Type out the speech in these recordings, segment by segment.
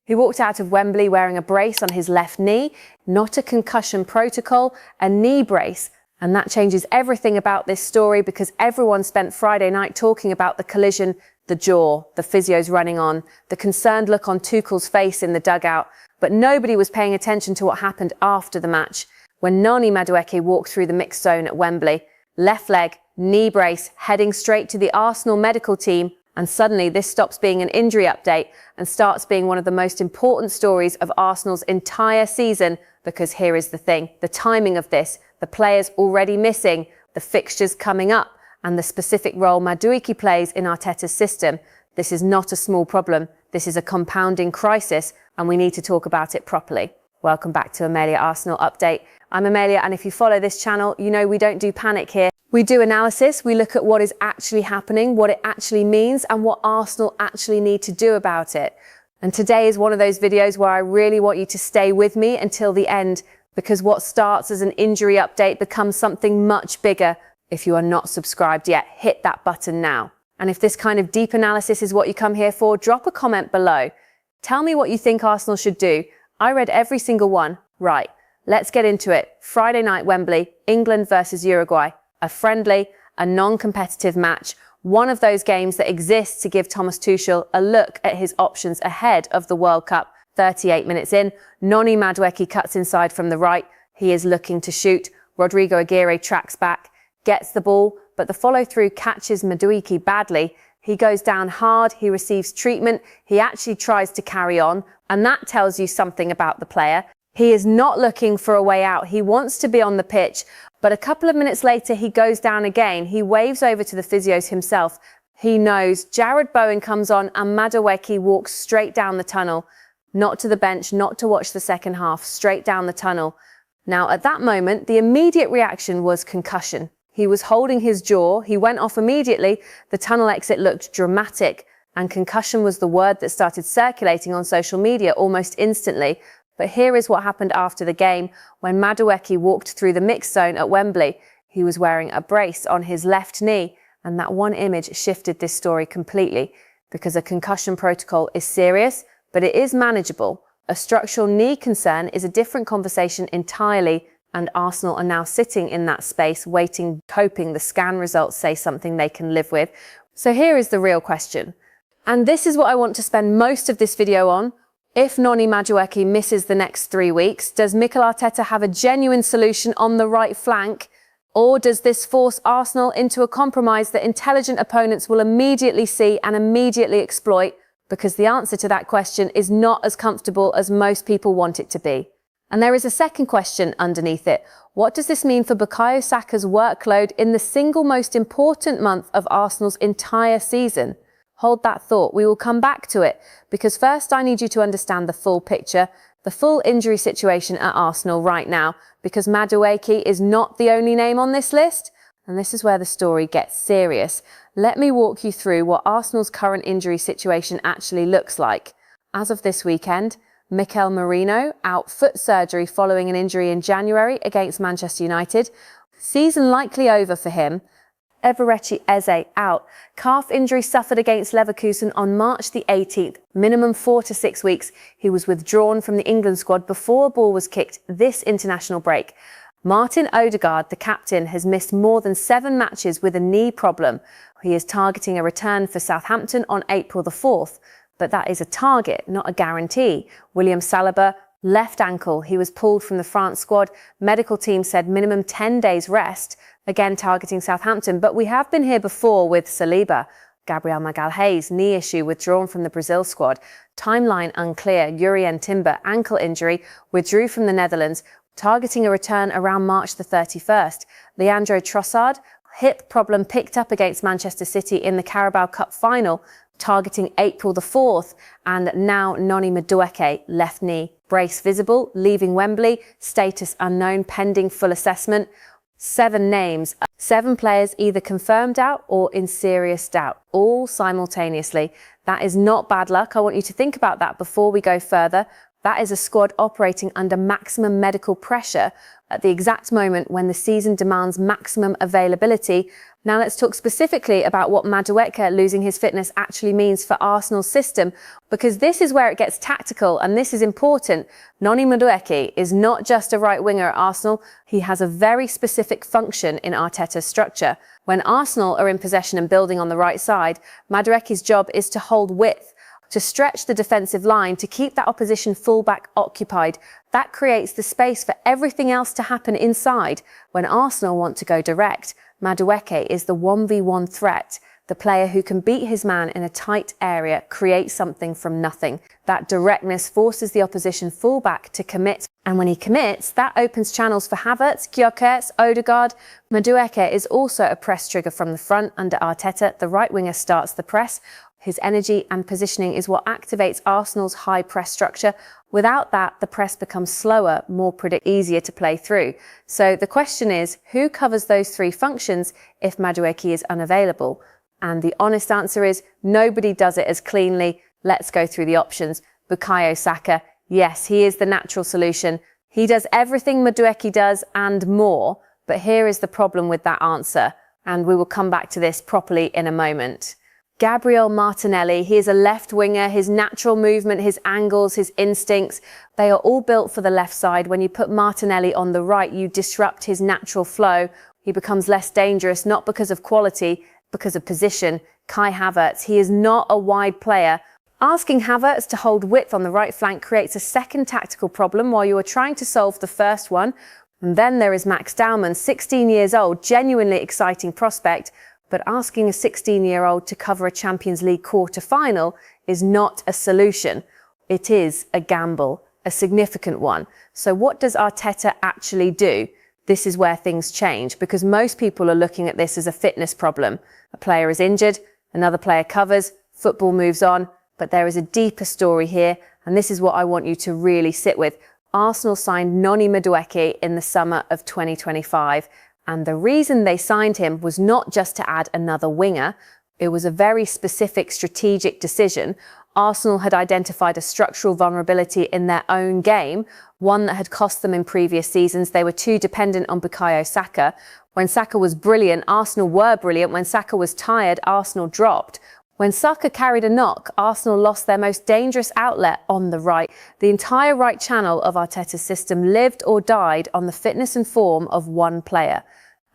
He walked out of Wembley wearing a brace on his left knee, not a concussion protocol, a knee brace. And that changes everything about this story because everyone spent Friday night talking about the collision, the jaw, the physios running on, the concerned look on Tuchel's face in the dugout. But nobody was paying attention to what happened after the match when Noni Madueke walked through the mixed zone at Wembley. Left leg, knee brace, heading straight to the Arsenal medical team. And suddenly this stops being an injury update and starts being one of the most important stories of Arsenal's entire season, because here is the thing, the timing of this, the players already missing, the fixtures coming up, and the specific role Madueke plays in Arteta's system. This is not a small problem. This is a compounding crisis, and we need to talk about it properly. Welcome back to Amelia Arsenal Update. I'm Amelia, and if you follow this channel, you know we don't do panic here. We do analysis, we look at what is actually happening, what it actually means, and what Arsenal actually need to do about it. And today is one of those videos where I really want you to stay with me until the end, because what starts as an injury update becomes something much bigger. If you are not subscribed yet, hit that button now. And if this kind of deep analysis is what you come here for, drop a comment below. Tell me what you think Arsenal should do. I read every single one. Right, let's get into it. Friday night, Wembley, England versus Uruguay. A friendly, a non-competitive match, one of those games that exists to give Thomas Tuchel a look at his options ahead of the World Cup. 38 minutes in, Noni Madueke cuts inside from the right. He is looking to shoot. Rodrigo Aguirre tracks back, gets the ball, but the follow-through catches Madueke badly. He goes down hard, he receives treatment, he actually tries to carry on, and that tells you something about the player. He is not looking for a way out. He wants to be on the pitch. But a couple of minutes later, he goes down again. He waves over to the physios himself. He knows Jared Bowen comes on and Madueke walks straight down the tunnel. Not to the bench, not to watch the second half, straight down the tunnel. Now, at that moment, the immediate reaction was concussion. He was holding his jaw. He went off immediately. The tunnel exit looked dramatic. And concussion was the word that started circulating on social media almost instantly. But here is what happened after the game when Madueke walked through the mixed zone at Wembley. He was wearing a brace on his left knee, and that one image shifted this story completely because a concussion protocol is serious, but it is manageable. A structural knee concern is a different conversation entirely, and Arsenal are now sitting in that space waiting, hoping the scan results say something they can live with. So here is the real question. And this is what I want to spend most of this video on. If Noni Madueke misses the next 3 weeks, does Mikel Arteta have a genuine solution on the right flank? Or does this force Arsenal into a compromise that intelligent opponents will immediately see and immediately exploit? Because the answer to that question is not as comfortable as most people want it to be. And there is a second question underneath it. What does this mean for Bukayo Saka's workload in the single most important month of Arsenal's entire season? Hold that thought. We will come back to it because first I need you to understand the full picture, the full injury situation at Arsenal right now, because Madueke is not the only name on this list. And this is where the story gets serious. Let me walk you through what Arsenal's current injury situation actually looks like. As of this weekend, Mikel Merino out foot surgery following an injury in January against Manchester United. Season likely over for him. Eberechi Eze out. Calf injury suffered against Leverkusen on March the 18th. Minimum 4 to 6 weeks. He was withdrawn from the England squad before a ball was kicked this international break. Martin Odegaard, the captain, has missed more than 7 matches with a knee problem. He is targeting a return for Southampton on April the 4th. But that is a target, not a guarantee. William Saliba, left ankle. He was pulled from the France squad. Medical team said minimum 10 days rest. Again, targeting Southampton. But we have been here before with Saliba. Gabriel Magalhaes, knee issue, withdrawn from the Brazil squad. Timeline unclear. Jurrien Timber, ankle injury, withdrew from the Netherlands, targeting a return around March the 31st. Leandro Trossard, hip problem picked up against Manchester City in the Carabao Cup final, targeting April the 4th. And now Noni Madueke, left knee, brace visible, leaving Wembley, status unknown, pending full assessment. 7 names, 7 players either confirmed out or in serious doubt, all simultaneously. That is not bad luck. I want you to think about that before we go further. That is a squad operating under maximum medical pressure at the exact moment when the season demands maximum availability. Now let's talk specifically about what Madueke losing his fitness actually means for Arsenal's system, because this is where it gets tactical and this is important. Noni Madueke is not just a right winger at Arsenal, he has a very specific function in Arteta's structure. When Arsenal are in possession and building on the right side, Madueke's job is to hold width, to stretch the defensive line, to keep that opposition fullback occupied. That creates the space for everything else to happen inside. When Arsenal want to go direct, Madueke is the 1v1 threat, the player who can beat his man in a tight area, create something from nothing. That directness forces the opposition fullback to commit, and when he commits, that opens channels for Havertz, Gyökeres, Odegaard. Madueke is also a press trigger from the front. Under Arteta, the right winger starts the press. His energy and positioning is what activates Arsenal's high press structure. Without that, the press becomes slower, more easier to play through. So the question is, who covers those three functions if Madueke is unavailable? And the honest answer is, nobody does it as cleanly. Let's go through the options. Bukayo Saka, yes, he is the natural solution. He does everything Madueke does and more. But here is the problem with that answer. And we will come back to this properly in a moment. Gabriel Martinelli, he is a left winger. His natural movement, his angles, his instincts, they are all built for the left side. When you put Martinelli on the right, you disrupt his natural flow. He becomes less dangerous, not because of quality, because of position. Kai Havertz, he is not a wide player. Asking Havertz to hold width on the right flank creates a second tactical problem while you are trying to solve the first one. And then there is Max Daumann, 16 years old, genuinely exciting prospect. But asking a 16-year-old to cover a Champions League quarter-final is not a solution. It is a gamble, a significant one. So what does Arteta actually do? This is where things change, because most people are looking at this as a fitness problem. A player is injured, another player covers, football moves on, but there is a deeper story here, and this is what I want you to really sit with. Arsenal signed Noni Madueke in the summer of 2025. And the reason they signed him was not just to add another winger. It was a very specific strategic decision. Arsenal had identified a structural vulnerability in their own game, one that had cost them in previous seasons. They were too dependent on Bukayo Saka. When Saka was brilliant, Arsenal were brilliant. When Saka was tired, Arsenal dropped. When Saka carried a knock, Arsenal lost their most dangerous outlet on the right. The entire right channel of Arteta's system lived or died on the fitness and form of one player.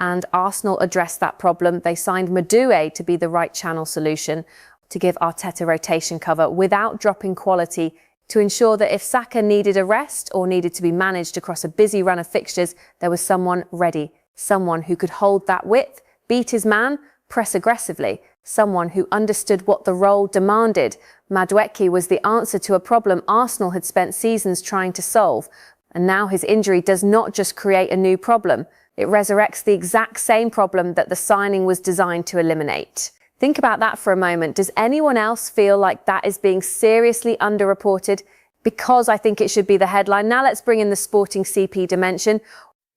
And Arsenal addressed that problem. They signed Madueke to be the right channel solution, to give Arteta rotation cover without dropping quality, to ensure that if Saka needed a rest or needed to be managed across a busy run of fixtures, there was someone ready, someone who could hold that width, beat his man, press aggressively, someone who understood what the role demanded. Madueke was the answer to a problem Arsenal had spent seasons trying to solve. And now his injury does not just create a new problem, it resurrects the exact same problem that the signing was designed to eliminate. Think about that for a moment. Does anyone else feel like that is being seriously underreported? Because I think it should be the headline. Now let's bring in the sporting CP dimension,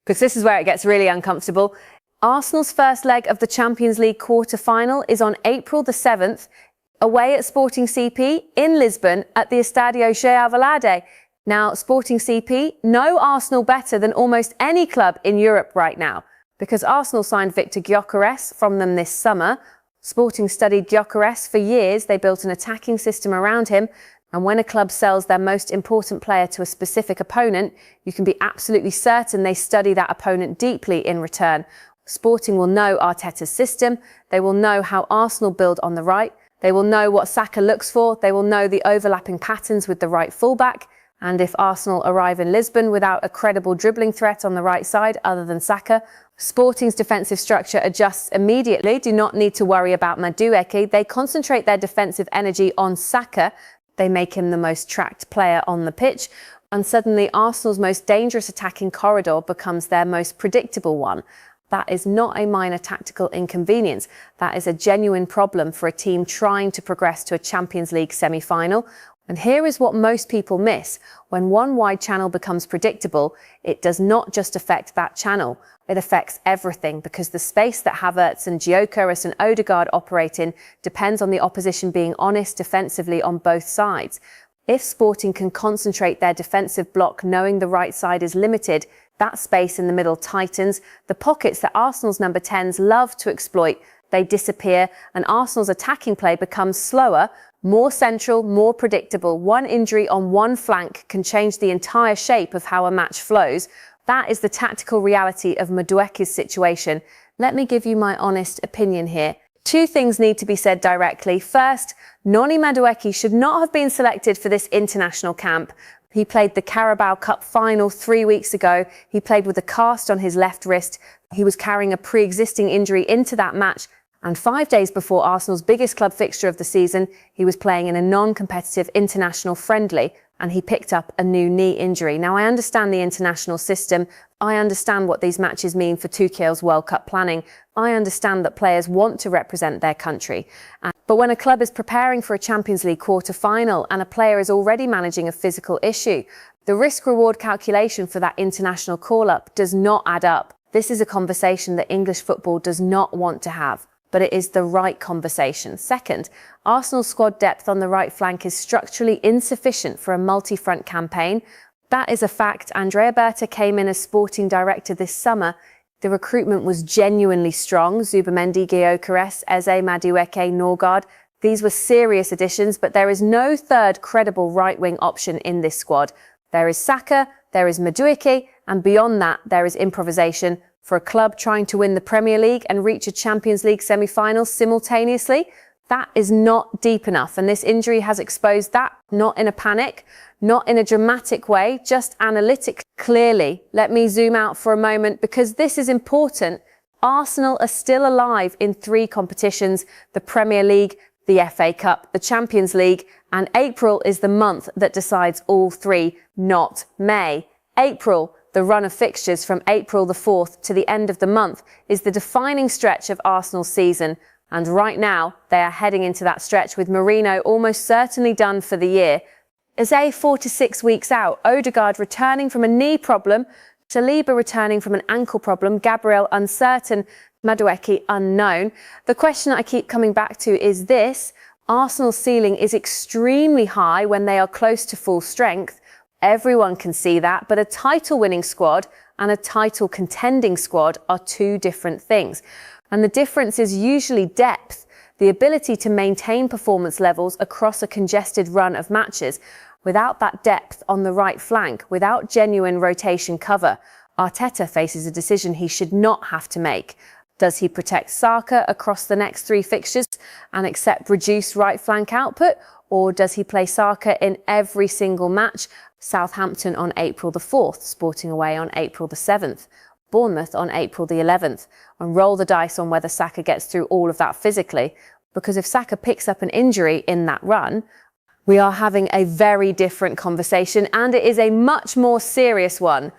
because this is where it gets really uncomfortable. Arsenal's first leg of the Champions League quarter-final is on April the 7th, away at Sporting CP in Lisbon at the Estadio João Alvalade. Now, Sporting CP know Arsenal better than almost any club in Europe right now, because Arsenal signed Victor Gyökeres from them this summer. Sporting studied Gyökeres for years. They built an attacking system around him. And when a club sells their most important player to a specific opponent, you can be absolutely certain they study that opponent deeply in return. Sporting will know Arteta's system. They will know how Arsenal build on the right. They will know what Saka looks for. They will know the overlapping patterns with the right fullback. And if Arsenal arrive in Lisbon without a credible dribbling threat on the right side other than Saka, Sporting's defensive structure adjusts immediately. Do not need to worry about Madueke. They concentrate their defensive energy on Saka. They make him the most tracked player on the pitch. And suddenly Arsenal's most dangerous attacking corridor becomes their most predictable one. That is not a minor tactical inconvenience. That is a genuine problem for a team trying to progress to a Champions League semi-final. And here is what most people miss. When one wide channel becomes predictable, it does not just affect that channel. It affects everything, because the space that Havertz and Gyökeres and Odegaard operate in depends on the opposition being honest defensively on both sides. If Sporting can concentrate their defensive block knowing the right side is limited, that space in the middle tightens, the pockets that Arsenal's number 10s love to exploit, they disappear, and Arsenal's attacking play becomes slower, more central, more predictable. One injury on one flank can change the entire shape of how a match flows. That is the tactical reality of Madueke's situation. Let me give you my honest opinion here. Two things need to be said directly. First, Noni Madueke should not have been selected for this international camp. He played the Carabao Cup final 3 weeks ago. He played with a cast on his left wrist. He was carrying a pre-existing injury into that match. And 5 days before Arsenal's biggest club fixture of the season, he was playing in a non-competitive international friendly, and he picked up a new knee injury. Now, I understand the international system. I understand what these matches mean for Tuchel's World Cup planning. I understand that players want to represent their country. But when a club is preparing for a Champions League quarter-final and a player is already managing a physical issue, the risk-reward calculation for that international call-up does not add up. This is a conversation that English football does not want to have, but it is the right conversation. Second, Arsenal's squad depth on the right flank is structurally insufficient for a multi-front campaign. That is a fact. Andrea Berta came in as sporting director this summer. The recruitment was genuinely strong. Zubamendi, Gyökeres, Eze, Madueke, Norgard. These were serious additions, but there is no third credible right-wing option in this squad. There is Saka, there is Madueke, and beyond that, there is improvisation. For a club trying to win the Premier League and reach a Champions League semi-final simultaneously, that is not deep enough. And this injury has exposed that, not in a panic, not in a dramatic way, just analytically. Clearly, let me zoom out for a moment because this is important. Arsenal are still alive in 3 competitions, the Premier League, the FA Cup, the Champions League, and April is the month that decides all 3, not May. April, the run of fixtures from April the 4th to the end of the month, is the defining stretch of Arsenal's season. And right now, they are heading into that stretch with Mourinho almost certainly done for the year. Eze 4 to 6 weeks out, Odegaard returning from a knee problem, Saliba returning from an ankle problem, Gabriel uncertain, Madueke unknown. The question I keep coming back to is this: Arsenal's ceiling is extremely high when they are close to full strength. Everyone can see that, but a title-winning squad and a title-contending squad are 2 different things. And the difference is usually depth, the ability to maintain performance levels across a congested run of matches. Without that depth on the right flank, without genuine rotation cover, Arteta faces a decision he should not have to make. Does he protect Saka across the next 3 fixtures and accept reduced right flank output? Or does he play Saka in every single match? Southampton on April the 4th, Sporting away on April the 7th, Bournemouth on April the 11th, and roll the dice on whether Saka gets through all of that physically. Because if Saka picks up an injury in that run, we are having a very different conversation, and it is a much more serious one.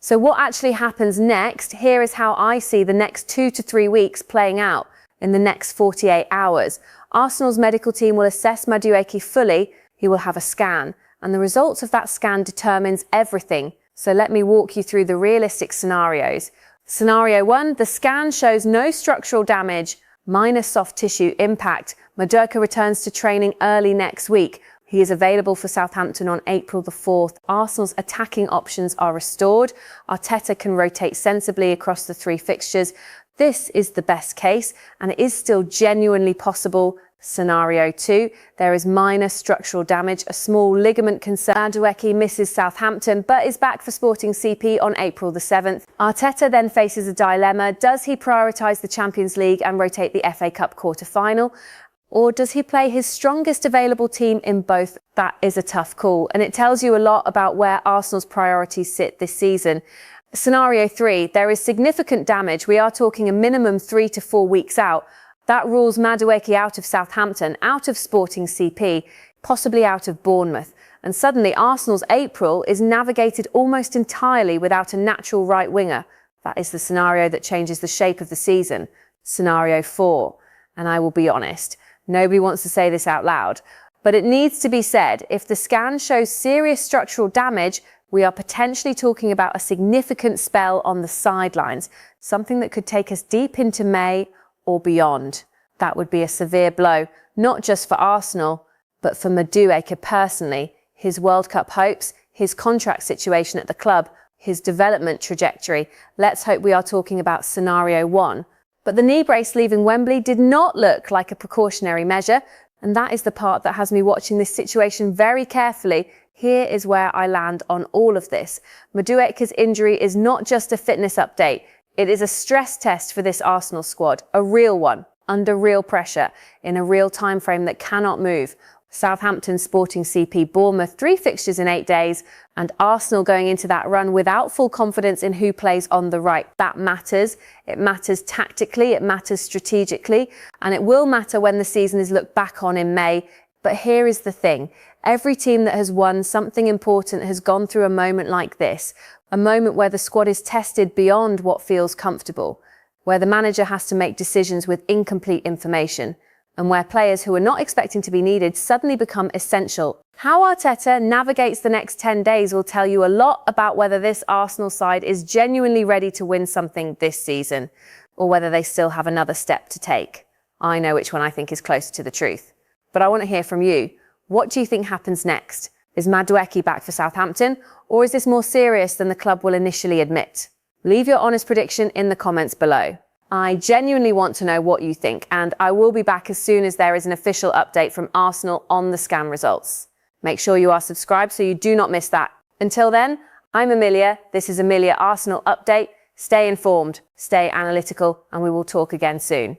So what actually happens next? Here is how I see the next 2 to 3 weeks playing out in the next 48 hours. Arsenal's medical team will assess Madueke fully. He will have a scan, and the results of that scan determines everything. So let me walk you through the realistic scenarios. Scenario 1, the scan shows no structural damage, minor soft tissue impact. Madueke returns to training early next week. He is available for Southampton on April the 4th. Arsenal's attacking options are restored. Arteta can rotate sensibly across the 3 fixtures. This is the best case, and it is still genuinely possible. Scenario 2, there is minor structural damage, a small ligament concern. Madueke misses Southampton, but is back for Sporting CP on April the 7th. Arteta then faces a dilemma. Does he prioritise the Champions League and rotate the FA Cup quarter-final? Or does he play his strongest available team in both? That is a tough call, and it tells you a lot about where Arsenal's priorities sit this season. Scenario 3, there is significant damage. We are talking a minimum 3 to 4 weeks out. That rules Madueke out of Southampton, out of Sporting CP, possibly out of Bournemouth. And suddenly Arsenal's April is navigated almost entirely without a natural right winger. That is the scenario that changes the shape of the season. Scenario 4. And I will be honest, nobody wants to say this out loud, but it needs to be said. If the scan shows serious structural damage, we are potentially talking about a significant spell on the sidelines, something that could take us deep into May or beyond. That would be a severe blow, not just for Arsenal, but for Madueke personally. his World Cup hopes, his contract situation at the club, his development trajectory. Let's hope we are talking about scenario 1. But the knee brace leaving Wembley did not look like a precautionary measure, and that is the part that has me watching this situation very carefully. Here is where I land on all of this. Madueke's injury is not just a fitness update. It is a stress test for this Arsenal squad, a real one, under real pressure, in a real time frame that cannot move. Southampton, Sporting CP, Bournemouth, 3 fixtures in 8 days, and Arsenal going into that run without full confidence in who plays on the right. That matters. It matters tactically, it matters strategically, and it will matter when the season is looked back on in May. But here is the thing. Every team that has won something important has gone through a moment like this, a moment where the squad is tested beyond what feels comfortable, where the manager has to make decisions with incomplete information, and where players who are not expecting to be needed suddenly become essential. How Arteta navigates the next 10 days will tell you a lot about whether this Arsenal side is genuinely ready to win something this season, or whether they still have another step to take. I know which one I think is closer to the truth. But I want to hear from you. What do you think happens next? Is Madueke back for Southampton, or is this more serious than the club will initially admit? Leave your honest prediction in the comments below. I genuinely want to know what you think, and I will be back as soon as there is an official update from Arsenal on the scan results. Make sure you are subscribed so you do not miss that. Until then, I'm Amelia. This is Amelia Arsenal Update. Stay informed, stay analytical, and we will talk again soon.